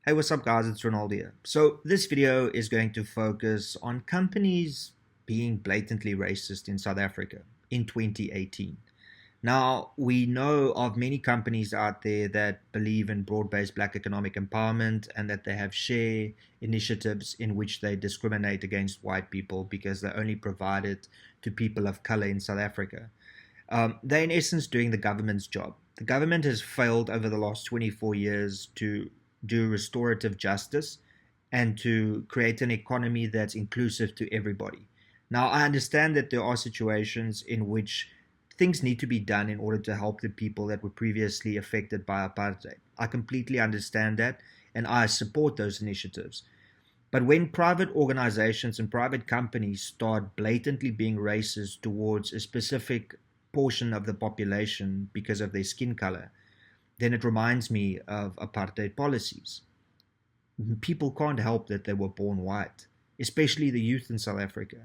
Hey, what's up, guys? It's Ronaldo here. So, this video is going to focus on companies being blatantly racist in South Africa in 2018. Now, we know of many companies out there that believe in broad-based black economic empowerment and that they have share initiatives in which they discriminate against white people because they only provide it to people of color in South Africa. They're in essence doing the government's job. The government has failed over the last 24 years to do restorative justice and to create an economy that's inclusive to everybody. Now, I understand that there are situations in which things need to be done in order to help the people that were previously affected by apartheid. I completely understand that and I support those initiatives. But when private organizations and private companies start blatantly being racist towards a specific portion of the population because of their skin color, then it reminds me of apartheid policies. People can't help that they were born white, especially the youth in South Africa.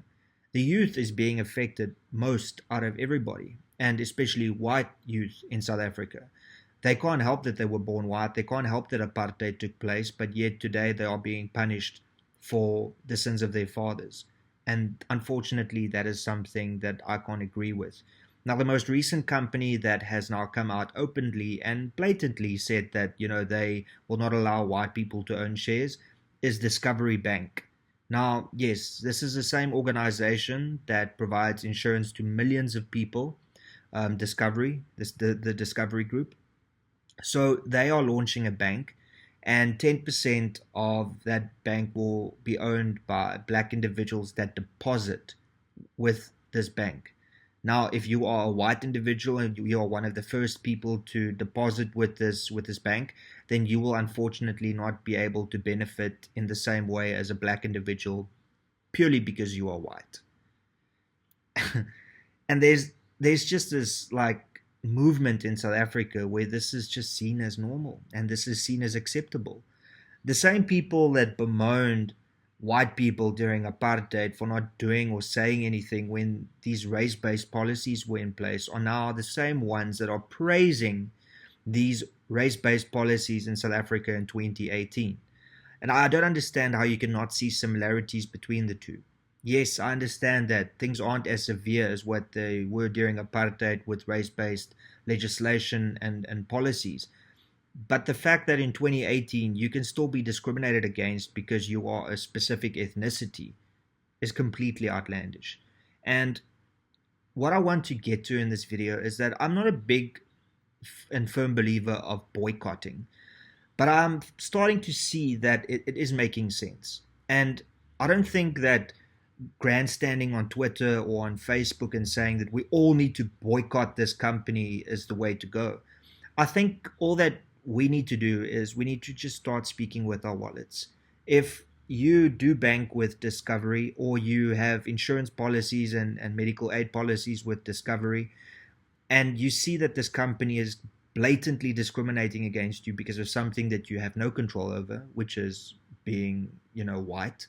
The youth is being affected most out of everybody, and especially white youth in South Africa. They can't help that they were born white, they can't help that apartheid took place, but yet today they are being punished for the sins of their fathers. And unfortunately, that is something that I can't agree with. Now, the most recent company that has now come out openly and blatantly said that, they will not allow white people to own shares is Discovery Bank. Now, yes, this is the same organization that provides insurance to millions of people, the Discovery Group. So they are launching a bank, and 10% of that bank will be owned by black individuals that deposit with this bank. Now, if you are a white individual and you are one of the first people to deposit with this bank, then you will unfortunately not be able to benefit in the same way as a black individual purely because you are white. And there's just this like movement in South Africa where this is just seen as normal and this is seen as acceptable. The same people that bemoaned white people during apartheid for not doing or saying anything when these race-based policies were in place are now the same ones that are praising these race-based policies in South Africa in 2018. And I don't understand how you cannot see similarities between the two. Yes, I understand that things aren't as severe as what they were during apartheid with race-based legislation and policies. But the fact that in 2018 you can still be discriminated against because you are a specific ethnicity is completely outlandish. And what I want to get to in this video is that I'm not a big and firm believer of boycotting, but I'm starting to see that it is making sense. And I don't think that grandstanding on Twitter or on Facebook and saying that we all need to boycott this company is the way to go. I think all that we need to do is we need to just start speaking with our wallets. If you do bank with Discovery or you have insurance policies and medical aid policies with Discovery, and you see that this company is blatantly discriminating against you because of something that you have no control over, which is being, white,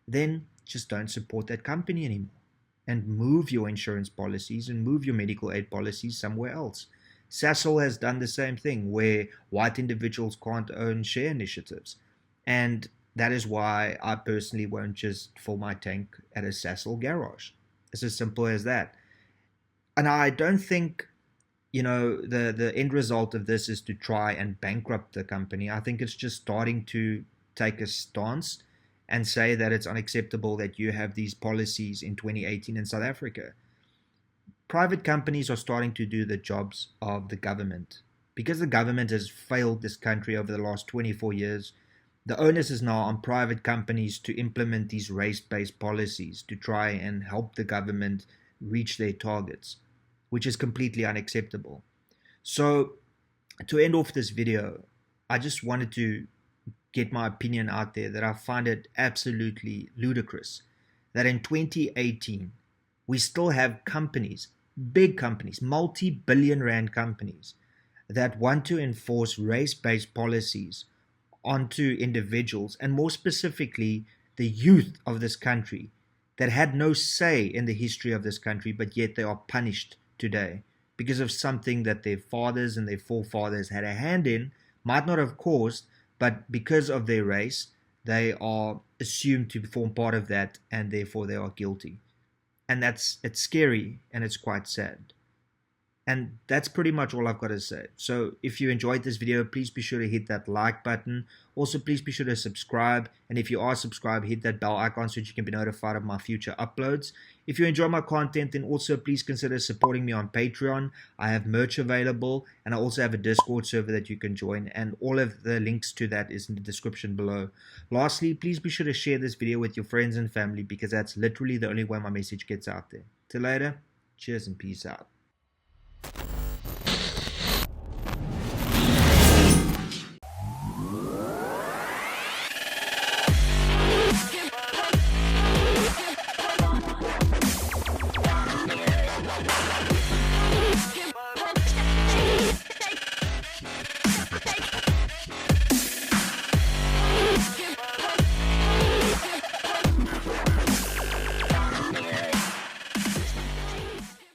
then just don't support that company anymore and move your insurance policies and move your medical aid policies somewhere else. Sasol has done the same thing where white individuals can't own share initiatives. And that is why I personally won't just fill my tank at a Sasol garage. It's as simple as that. And I don't think, the end result of this is to try and bankrupt the company. I think it's just starting to take a stance and say that it's unacceptable that you have these policies in 2018 in South Africa. Private companies are starting to do the jobs of the government. Because the government has failed this country over the last 24 years, the onus is now on private companies to implement these race-based policies to try and help the government reach their targets, which is completely unacceptable. So, to end off this video, I just wanted to get my opinion out there that I find it absolutely ludicrous that in 2018, we still have companies, big companies, multi-billion rand companies that want to enforce race-based policies onto individuals and more specifically the youth of this country that had no say in the history of this country, but yet they are punished today because of something that their fathers and their forefathers had a hand in, might not have caused, but because of their race, they are assumed to form part of that, and therefore they are guilty. And it's scary and it's quite sad. And that's pretty much all I've got to say. So if you enjoyed this video, please be sure to hit that like button. Also, please be sure to subscribe. And if you are subscribed, hit that bell icon so that you can be notified of my future uploads. If you enjoy my content, then also please consider supporting me on Patreon. I have merch available, and I also have a Discord server that you can join. And all of the links to that is in the description below. Lastly, please be sure to share this video with your friends and family, because that's literally the only way my message gets out there. Till later, cheers and peace out.